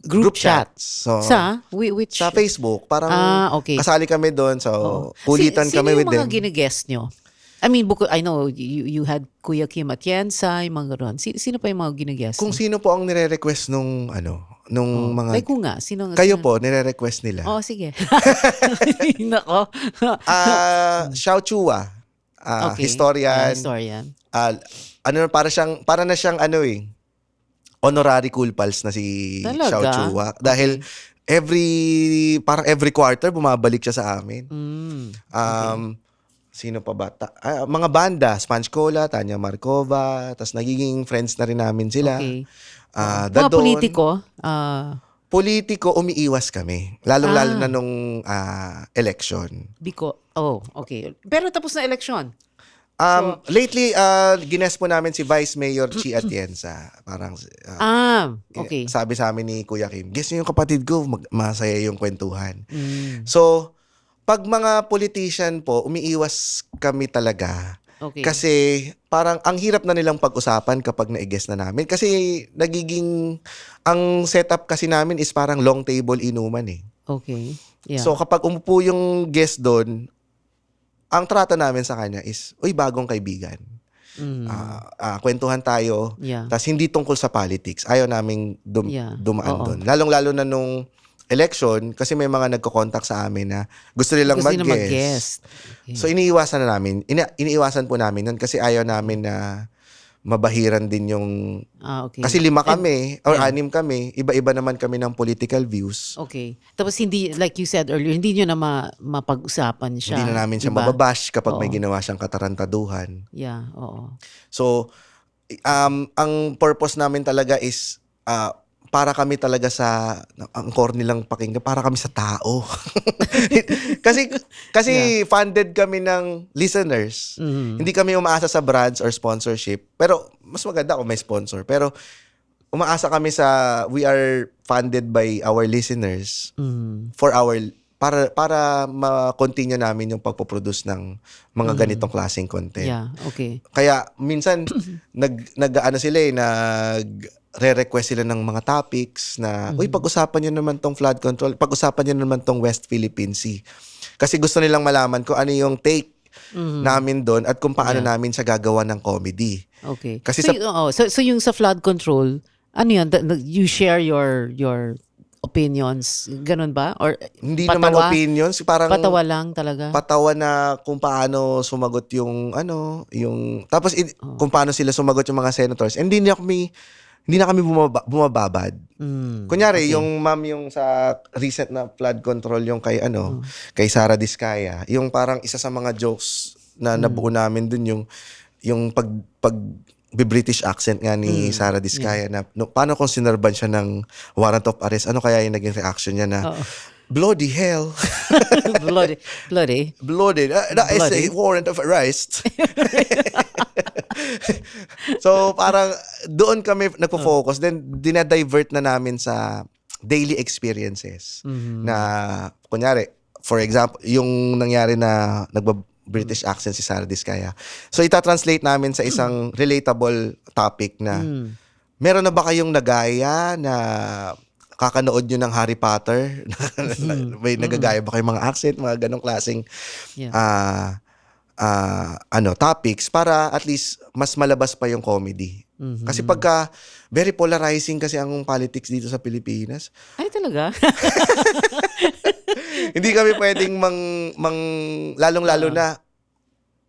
Group chat. So, Sa? Which? sa Facebook, parang okay. kasali kami doon. So kulitan kami with them. Sino yung mga gine-guest nyo? I mean, I know you had Kuya Kim Atienza, yung mga gano'n. Sino pa yung mga gine-guest? Kung sino po ang nire-request nung mga... Like kung nga, sino? Kayo po, nire-request nila. Oh, sige. Nako. Xiao Chua. Okay. Historian. Historian. Para na siyang honorary Cool Pals na si Talaga? Xiao Chua. Dahil parang every quarter bumabalik siya sa amin. Sino pa ba? Mga banda, Sponge Cola, Tanya Markova, tapos nagiging friends na rin namin sila. Okay. The Mga Don. politiko? Politiko, umiiwas kami. Lalong-lalo na nung election. Okay. Pero tapos na eleksyon. Lately, gines po namin si Vice Mayor Chi Atienza. Parang, Okay. sabi sa amin ni Kuya Kim, guess niyo yung kapatid ko, masaya yung kwentuhan. So, pag mga politician po, umiiwas kami talaga. Okay. Kasi parang ang hirap na nilang pag-usapan kapag na-guess na namin. Kasi ang setup kasi namin is parang long table inuman eh. Okay. Yeah. So kapag umupo yung guest doon, ang trato namin sa kanya is, uy, bagong kaibigan. Kwentuhan tayo. Yeah. Tas hindi tungkol sa politics. Ayaw naming dumaan Oo. doon. Lalong-lalo na nung election, kasi may mga nagko-contact sa amin na gusto nilang Gusto nila mag-guest. mag-guest. So iniiwasan na namin. Iniiwasan po namin nun kasi ayaw namin na mabahiran din yung... Okay. Kasi 5 kami or 6 kami. Iba-iba naman kami ng political views. Okay. Tapos hindi, like you said earlier, hindi nyo na mapag-usapan siya. Hindi na namin siya diba? mababash kapag may Oo. ginawa siyang katarantaduhan. Yeah, oo. So, ang purpose namin talaga is para kami talaga ang core nilang pakinggan, para kami sa tao. kasi funded kami ng listeners. Hindi kami umaasa sa brands or sponsorship. Pero mas maganda kung may sponsor. Pero umaasa kami we are funded by our listeners for para ma-continue namin yung pagpo-produce ng mga ganitong klaseng content. Yeah, okay. Kaya minsan nag-ano sila re-request sila ng mga topics na, uy, pag-usapan nyo naman tong flood control, pag-usapan nyo naman tong West Philippine Sea. Kasi gusto nilang malaman kung ano yung take namin doon at kung paano namin siya gagawa ng comedy. Okay. Kasi so yung sa flood control, ano yun? You share your opinions, ganun ba? Or hindi naman opinions, parang patawa lang talaga? patawa na kung paano sumagot yung tapos kung paano sila sumagot yung mga senators. And hindi na kami bumababad. Kunyari, yung ma'am yung sa recent na flood control yung kay Sara Diskaya, yung parang isa sa mga jokes na nabuo namin dun yung pag British accent nga ni Sara Diskaya na paano kung sinerban siya ng warrant of arrest, ano kaya yung naging reaction niya na bloody hell. Bloody. That is a warrant of arrest. So parang doon kami nagpo-focus, then dinadivert na namin sa daily experiences na kunyari, for example, yung nangyari na British accent si Sarah Diskaya. So ita-translate namin sa isang relatable topic na meron na ba kayong nagaya na kakanood nyo ng Harry Potter? May nagagaya ba kayong mga accent, mga ganong klaseng Yeah. topics para at least mas malabas pa yung comedy. Kasi pagka very polarizing kasi ang politics dito sa Pilipinas, Ay, talaga? hindi kami pwedeng lalong-lalo na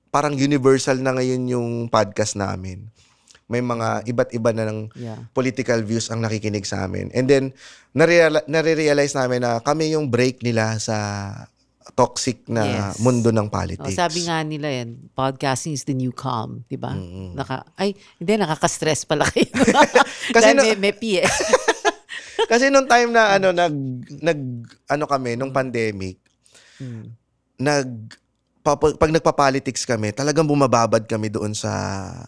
parang universal na ngayon yung podcast namin. May mga iba't iba na ng Yeah. political views ang nakikinig sa amin. And then, nare-realize namin na kami yung break nila sa toxic na Yes. mundo ng Oh, politics. sabi nga nila yan, podcasting is the new calm, di ba? Nakaka-stress pala kayo. Kasi Dahil may P eh. Kasi nung time na nung pandemic, pag nagpa-politics kami, talagang bumababad kami doon sa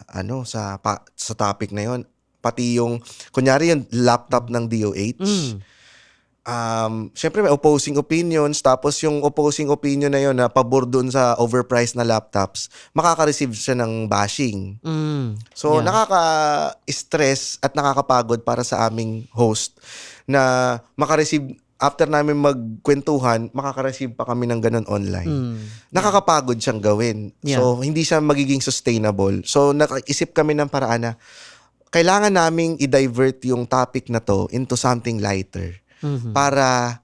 topic na yon. Pati yung kunyari yung laptop ng DOH. Syempre may opposing opinions, tapos yung opposing opinion na yon na pabor doon sa overpriced na laptops, makaka-receive siya ng bashing. So, Yeah. nakaka-stress at nakakapagod para sa aming host na makareceive, after namin magkwentuhan, makaka-receive pa kami ng ganun online. Nakakapagod siyang gawin. Yeah. So, hindi siya magiging sustainable. So, nakaisip kami ng paraan na kailangan naming i-divert yung topic na to into something lighter. Para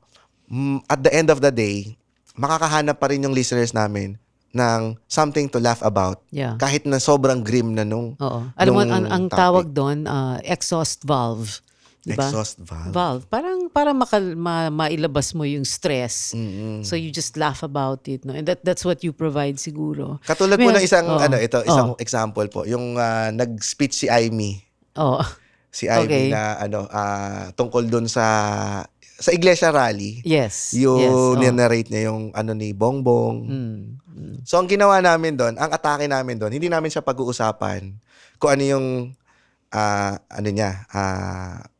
at the end of the day, makakahanap pa rin yung listeners namin ng something to laugh about. Yeah. Kahit na sobrang grim na nung Oo. Alam mo, nung ang topic. tawag doon, exhaust valve. Diba? Exhaust valve. Valve. Para mailabas mo yung stress. So you just laugh about it. No? And that's what you provide siguro. Katulad po ng isang Oo. example po, yung nag-speech si Aimee. Oo. Si Aimee Okay. na tungkol dun sa Iglesia Rally. Yes. Yung yes. narrate niya yung ni Bongbong. So ang ginawa namin doon, ang atake namin doon, hindi namin siya pag-uusapan kung ano yung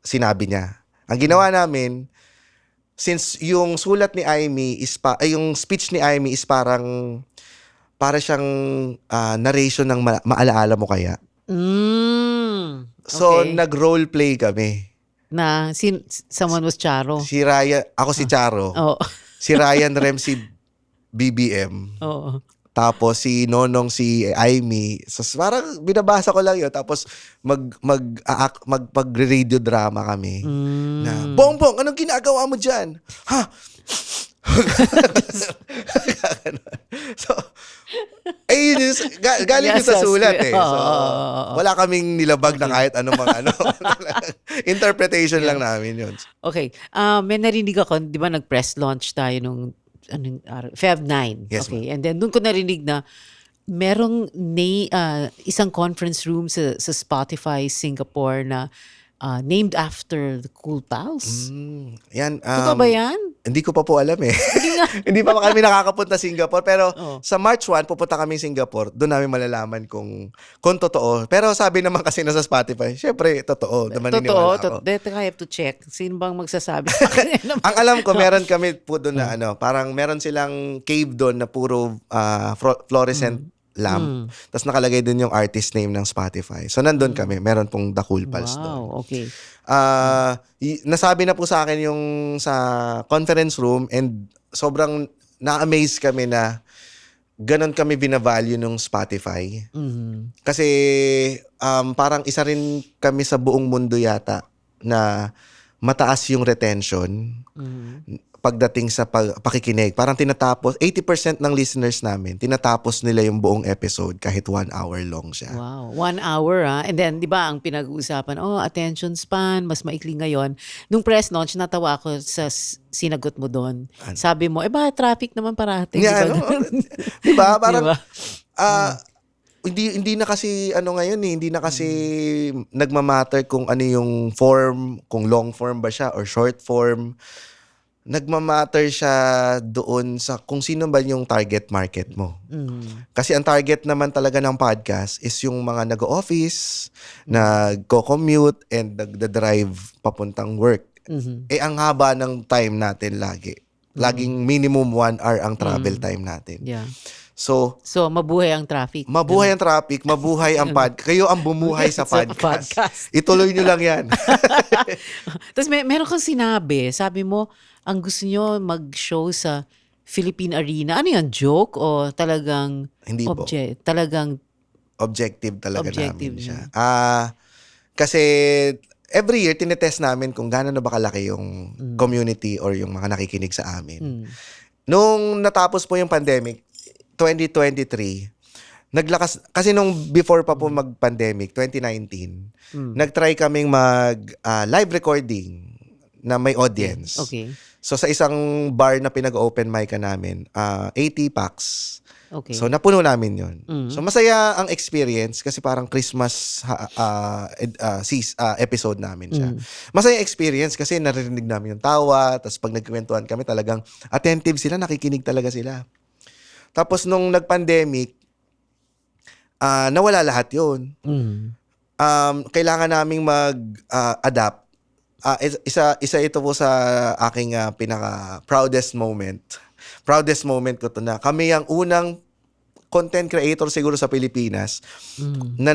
sinabi niya. Ang ginawa namin, since yung sulat ni Aimee yung speech ni Aimee is para siyang narration ng maalaala mo kaya. So Okay. nag-role play kami. Na someone was Charo. Si Ryan, ako si Charo. Oo. Si Ryan Rem si BBM. Oo. Tapos si Nonong si Aimee. So parang binabasa ko lang yun. Tapos magre-radio drama kami. Na, Bongbong, anong ginagawa mo dyan? Ha? So, yun yung, galing yun sa Yes, sulat yes. eh. So, Oo. wala kaming nilabag na kahit anong interpretation lang namin yun. Okay. May narinig ako, di ba nag-press launch tayo nung Feb 9. Yes, okay. And then doon ko narinig na merong isang conference room sa Spotify Singapore na named after the Cool Pals. Yan. Totoo ba yan? Hindi ko pa po alam eh. Hindi pa kami nakakapunta Singapore. Pero Oh. sa March 1, pupunta kami Singapore. Doon namin malalaman kung totoo. Pero sabi naman kasi na sa Spotify, syempre, totoo. Maniniwala ako. I have to check. Sino bang magsasabi sa akin? Ang alam ko, meron kami po doon na parang meron silang cave doon na puro fluorescent lamp. Tapos nakalagay din yung artist name ng Spotify. So nandun kami. Meron pong The Cool Pals doon. Wow, okay. Nasabi na po sa akin yung sa conference room and sobrang na-amaze kami na ganon kami binavalue ng Spotify. Kasi parang isa rin kami sa buong mundo yata na mataas yung retention pagdating sa pakikinig. Parang 80% ng listeners namin, tinatapos nila yung buong episode kahit 1 hour long siya. Wow, 1 hour And then, di ba, ang pinag-uusapan, attention span, mas maikli ngayon. Nung press launch, natawa ako sa sinagot mo doon. Sabi mo, traffic naman parati. Yeah, di ba? Diba? Parang, Diba? hindi na kasi ngayon hindi na kasi nagmamatter kung ano yung form, kung long form ba siya or short form. Nagmamatter siya doon sa kung sino ba yung target market mo. Kasi ang target naman talaga ng podcast is yung mga nag-office, nagko-commute, and nagda-drive papuntang work. Ang haba ng time natin lagi. Laging minimum 1 hour ang travel time natin. Yeah. So, So, mabuhay ang traffic. mabuhay ang traffic, mabuhay ang Kayo ang bumuhay sa Sa podcast. podcast. Ituloy nyo lang yan. Tapos meron kang sinabi, sabi mo, ang gusto nyo mag-show sa Philippine Arena. Ano yan, joke o talagang Hindi po. Talagang Objective talaga Objective namin siya. Kasi every year, tinetest namin kung gaano na ba kalaki yung community or yung mga nakikinig sa amin. Nung natapos po yung pandemic, 2023, naglakas, kasi nung before pa po mag-pandemic, 2019, nag-try kaming live recording na may audience. okay. So sa isang bar na pinag-open mic namin, 80 packs. Okay. So napuno namin yun. So masaya ang experience kasi parang Christmas episode namin siya. Masaya experience kasi naririnig namin yung tawa, tapos pag nagkwentuhan kami talagang attentive sila, nakikinig talaga sila. Tapos nung nag-pandemic, nawala lahat yun. Kailangan naming mag-adapt. Isa ito po sa aking pinaka-proudest moment. Proudest moment ko to na kami ang unang content creator siguro sa Pilipinas na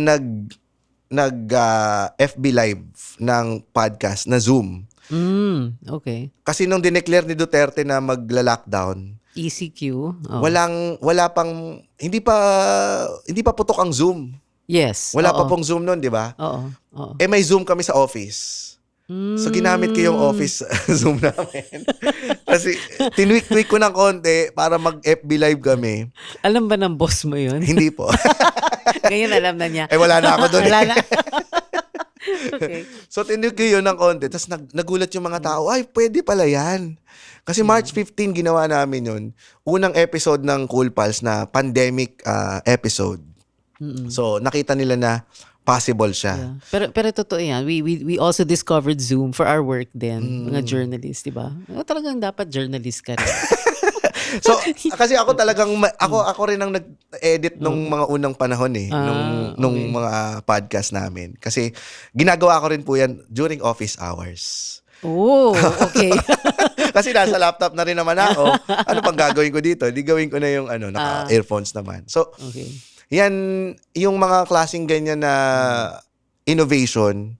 FB live ng podcast na Zoom. Okay. Kasi nung dineclare ni Duterte na magla-lockdown, ECQ. Oh. wala pang hindi pa putok ang Zoom. Yes. Wala pa oo. pong Zoom noon, di ba? Oo. Oo. May Zoom kami sa office. So ginamit ko yung office Zoom namin. Kasi tinweak-tweak ko ng konti para mag-FB live kami. Alam ba ng boss mo yun? Hindi po. Ngayon alam na niya. Wala na ako doon. Wala na. Okay. So tinweak ko yun ng konti. Tapos nagulat yung mga tao, ay, pwede pala yan. Kasi March 15 ginawa namin yun. Unang episode ng Cool Pals na pandemic episode. So nakita nila na possible siya. Yeah. Pero totoo yan. We also discovered Zoom for our work din. Mga journalists, di ba? Talagang dapat journalist ka rin. So kasi ako talagang ako rin ang nag-edit nung mga unang panahon nung mga podcast namin. Kasi ginagawa ko rin po yan during office hours. Oh, okay. Kasi nasa laptop na rin naman ako. Ano pang gagawin ko dito? Di gawin ko na yung naka-earphones naman. So, Okay. yan, yung mga klaseng ganyan na innovation,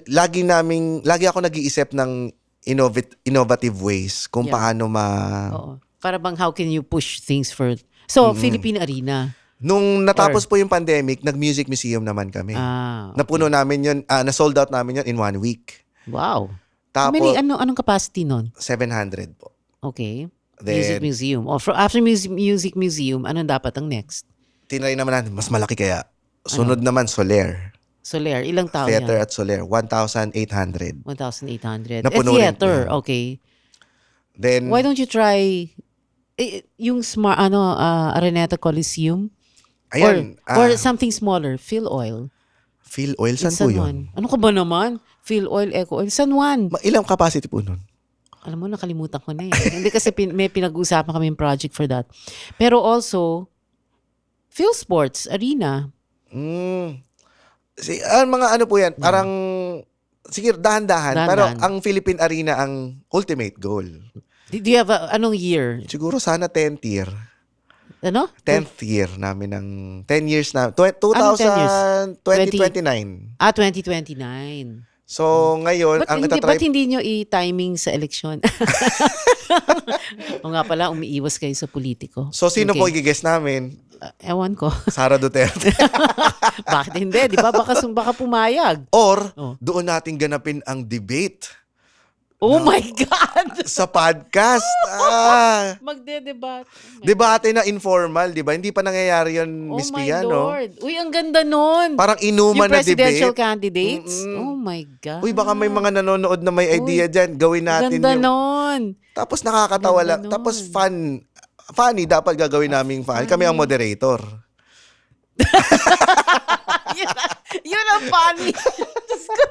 lagi ako nag-iisip ng innovative ways kung Yeah. paano Oo. Para bang how can you push things for... So, Philippine Arena. Nung natapos po yung pandemic, nag-music museum naman kami. Okay. Napuno namin yun, na-sold out namin yun in 1 week. Wow. Tapos, Anong capacity nun? 700 po. Okay. Then, Music museum. After music museum, anong dapat ang next? tinry naman natin, mas malaki kaya. Sunod naman, Soler. Soler. Ilang tao Theater yan? at Soler, 1,800. 1,800. Napuno rin. Theater. Okay. Then, Why don't you try yung Araneta Coliseum? ayan, Or something smaller. Phil Oil. Phil Oil, In saan po San yun? Juan. Ano ka ba naman? Phil Oil, Eco Oil. San Juan. Ilang capacity po nun? Alam mo, nakalimutan ko na eh. Hindi kasi may pinag-uusapan kami project for that. Pero also, Phil Sports Arena. Mga ano po yan, parang, sige, dahan-dahan. Pero Dahan-dahan. ang Philippine Arena ang ultimate goal. Do you have anong year? Siguro sana 10th year. Ano? 10th year namin ng 10 years na. 2029. 2029. So, ngayon, Ba't ang ba't hindi nyo i-timing sa eleksyon? O nga pala, umiiwas kayo sa politiko. So, sino po Okay. i-guess namin? Ewan ko. Sara Duterte. Bakit hindi? Di ba? Baka pumayag. Or, Oh. doon natin ganapin ang debate Oh my God! sa podcast. Magde-debate. Debate na informal, di ba? Hindi pa nangyayari yun, Oh Miss my Pia, no? Lord. Uy, ang ganda nun. Parang inuman Yung na presidential debate. candidates. Oh my God. Uy, baka may mga nanonood na may idea dyan. Gawin natin Ganda yung... nun. Tapos nakakatawa Ganda lang. nun. Tapos funny, dapat gagawin naming funny. Kami ang moderator. Yun ang funny. Diyos ko.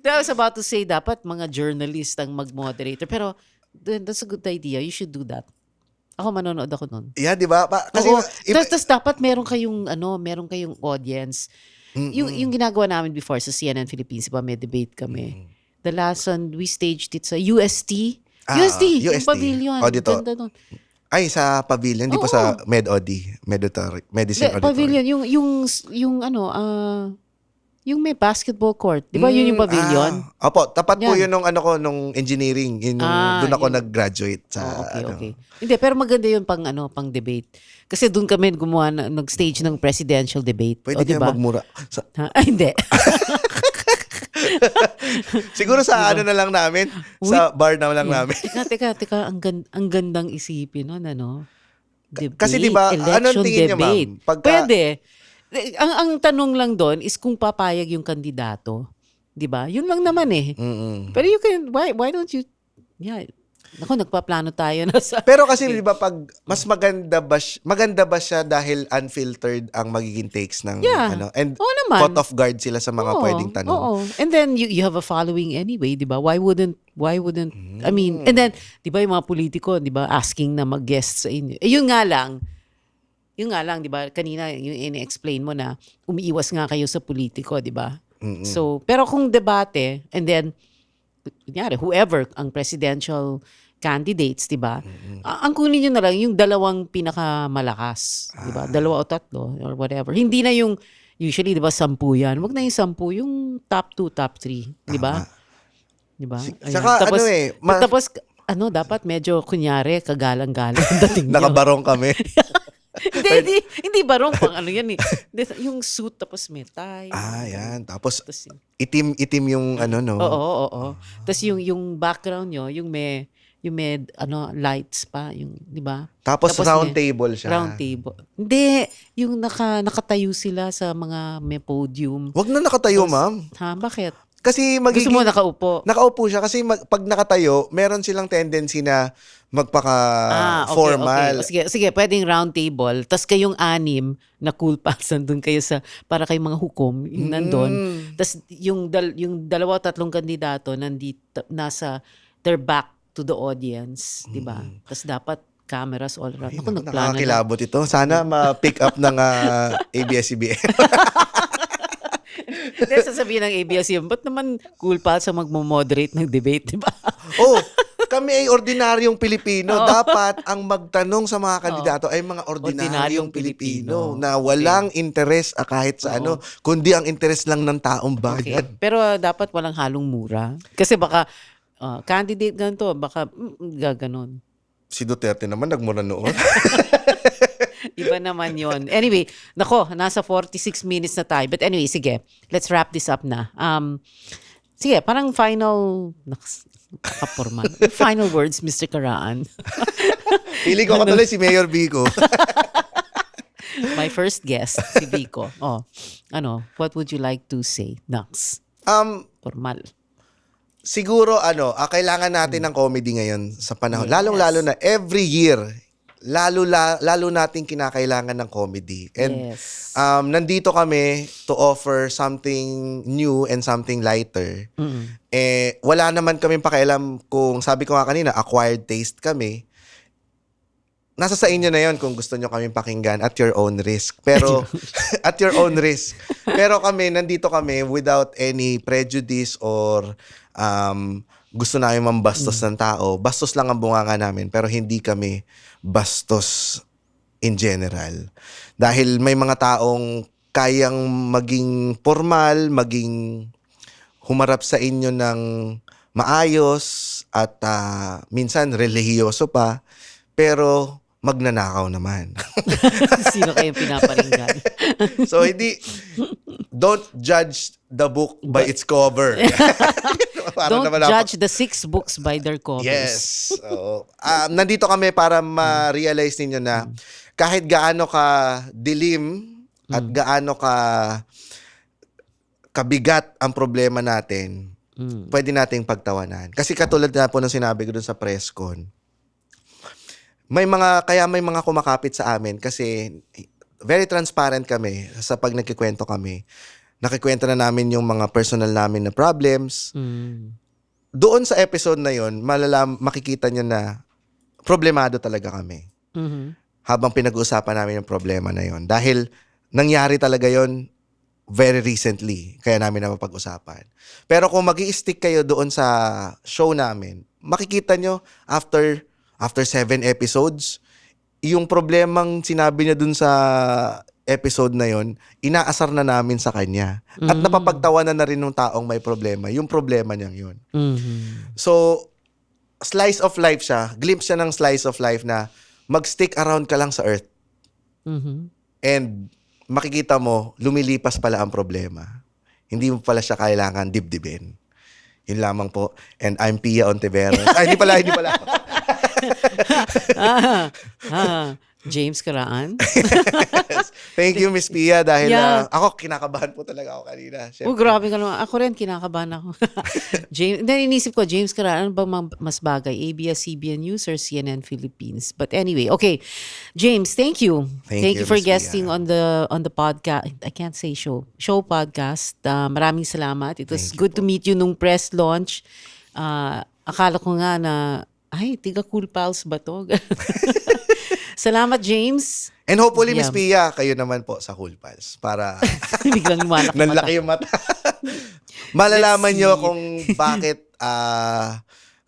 I was about to say, dapat mga journalist ang mag-moderator. Pero, that's a good idea. You should do that. Ako, manonood ako nun. Yeah, di ba? Kasi, Oo. Tapos dapat meron kayong audience. Yung ginagawa namin before sa CNN Philippines, diba, may debate kami. The last one, we staged it sa UST. Ah, UST, yung UST. pavilion. Audito- Ganda nun. Ay, sa pavilion, hindi pa sa Medicine Auditorium. Pavilion, yung may basketball court. Di ba yun yung pavilion? Opo, tapat po Yan. yun nung engineering. Yun yung, doon ako yun. nag-graduate sa Okay. Hindi, pero maganda yun pang debate. Kasi doon kami gumawa nag-stage ng presidential debate. Pwede O, kayo diba? magmura. Ha? Ay, hindi. Siguro sa ano na lang namin, sa bar na lang namin. Teka. Ang gandang isipin nun, ano? Debate, Kasi diba, anong election tingin niyo, ma'am? debate. Pagka- Pwede. Ang tanong lang doon is kung papayag yung kandidato. 'Di ba? Yun lang naman eh. Mm-mm. Pero why don't you, nagpaplano tayo na sa, Pero kasi di ba pag mas maganda ba siya dahil unfiltered ang magiging takes ng Yeah. and Oo naman. caught off guard sila sa mga Oo, pwedeng tanong. Oo. And then you have a following anyway, 'di ba? Why wouldn't I mean, and then 'di ba yung mga politiko, 'di ba, asking na mag-guest sa inyo. Yun nga lang, 'di ba? Kanina yung ini-explain mo na umiiwas nga kayo sa politiko, 'di ba? So, pero kung debate and then kunyari, whoever ang presidential candidates, 'di ba? Ang kunin niyo na lang yung dalawang pinakamalakas, 'di ba? Dalawa o tatlo or whatever. Hindi na yung usually, 'di ba, 10 yan. Wag na yung 10, yung top 2, top 3, 'di ba? 'Di ba? Ayan. Saka Tapos, tapos dapat medyo kunyari kagalang-galang ang dating niyo. nakabarong kami. hindi barong pang ano yan eh. Yung suit tapos may tie. Yan. Tapos Tapos, itim yung ano no. oo. Tapos yung background nyo, yung may lights pa, yung 'di ba? Tapos round may- table siya. Round table. Hindi, yung nakatayo sila sa mga may podium. Wag na nakatayo, ma'am. Ha, bakit? Kasi Gusto magiging mo nakaupo? nakaupo siya kasi pag nakatayo, meron silang tendency na magpaka-formal. Okay. Sige, pwedeng round table. Tapos kayong 6 na cool pals, nandun kayo para kayong mga hukom, yung nandun. Tapos yung 2 o 3 kandidato, nasa their back to the audience, di ba? Tapos dapat cameras all around. Ako, nagplano na. Nakakakilabot ito. Sana ma-pick up ng ABS-CBN. Then sasabihin ng ABS-CBN, ba't naman cool pals sa magmo-moderate ng debate, di ba? Kami ay ordinaryong Pilipino. Dapat ang magtanong sa mga kandidato ay mga ordinaryong Ordinaryong Pilipino Pilipino. na walang interes kahit sa ano, kundi ang interes lang ng taong Okay. bayan. Pero dapat walang halong mura. Kasi baka, candidate ganito, baka gaganon. Si Duterte naman nagmura noon. Iba naman yon. Anyway, nasa 46 minutes na tayo. But anyway, sige, let's wrap this up na. Sige, parang final words, Mr. Karaan. Pili ko katuloy si Mayor Vico. My first guest, si Vico. What would you like to say? Nax. Formal. Siguro kailangan natin ng comedy ngayon sa panahon. Lalong-lalo na every year, lalo nating kinakailangan ng comedy. And Yes. nandito kami to offer something new and something lighter. Wala naman kaming pakialam kung, sabi ko nga kanina, acquired taste kami. Nasa sa inyo na yon kung gusto nyo kaming pakinggan at your own risk. Pero, at your own risk. Pero nandito kami without any prejudice or gusto namin mambastos ng tao. Bastos lang ang bunganga namin, pero hindi kami bastos in general. Dahil may mga taong kayang maging formal, maging humarap sa inyo ng maayos at minsan relihiyoso pa, pero magnanakaw naman. Sino kayong pinaparinggan? So don't judge the book by its cover. Parang Don't naman ako- judge the 6 books by their covers. Yes. Oo. Nandito kami para ma-realize ninyo na kahit gaano ka dilim at gaano ka kabigat ang problema natin, pwede nating pagtawanan. Kasi katulad na po ng sinabi ko dun sa press con, may mga kumakapit sa amin kasi very transparent kami sa pag nagkikwento kami. Nakikwento na namin yung mga personal namin na problems. Doon sa episode na yon, makikita nyo na problemado talaga kami. Habang pinag-uusapan namin yung problema na yon. Dahil nangyari talaga yon very recently, kaya namin napapag-usapan. Pero kung mag-i-stick kayo doon sa show namin, makikita nyo after 7 episodes, yung problemang sinabi niya doon sa episode na yon, inaasar na namin sa kanya. At napapagtawanan na rin ng taong may problema, yung problema niyang yun. So, slice of life siya, glimpse siya ng slice of life na mag-stick around ka lang sa earth. And makikita mo, lumilipas pala ang problema. Hindi mo pala siya kailangan dibdibin. Yun lamang po. And I'm Pia Ontiveros. Ay, hindi pala. James Karaan. Thank you, Miss Pia, dahil Yeah. ako, kinakabahan po talaga ako kanina. Siyempre. Oh, grabe ka naman. Ako rin, kinakabahan ako. James, then inisip ko, James Karaan, ano bang mas bagay? ABS-CBN News or CNN Philippines? But anyway, okay. James, thank you. Thank you, for Miss Pia. guesting on the podcast. I can't say show podcast. Maraming salamat. It was good to meet you nung press launch. Akala ko nga na, ay, tiga Cool Pals ba to? Salamat, James. And hopefully, Miss Yeah. Pia, kayo naman po sa Cool Pals para Biglang lumalaki mata. nanlaki yung mata. Malalaman Let's nyo see.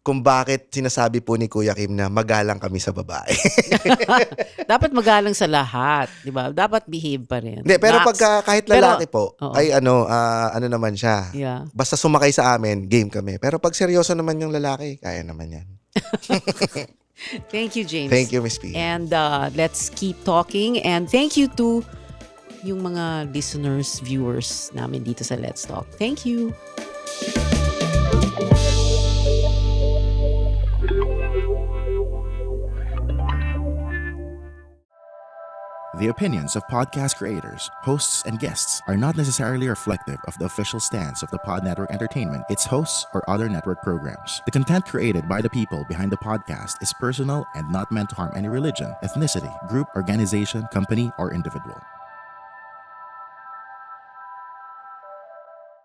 kung bakit sinasabi po ni Kuya Kim na magalang kami sa babae. Dapat magalang sa lahat, di ba? Dapat behave pa rin. Hindi, pero Max. pagka kahit Pero- lalaki po, Oo. ay ano naman siya. Yeah. Basta sumakay sa amin, game kami. Pero pag seryoso naman yung lalaki, kaya naman yan. Thank you, James. Thank you, Miss Pia. And let's keep talking. And thank you to yung mga listeners, viewers namin dito sa Let's Talk. Thank you. The opinions of podcast creators, hosts, and guests are not necessarily reflective of the official stance of the Pod Network Entertainment, its hosts, or other network programs. The content created by the people behind the podcast is personal and not meant to harm any religion, ethnicity, group, organization, company, or individual.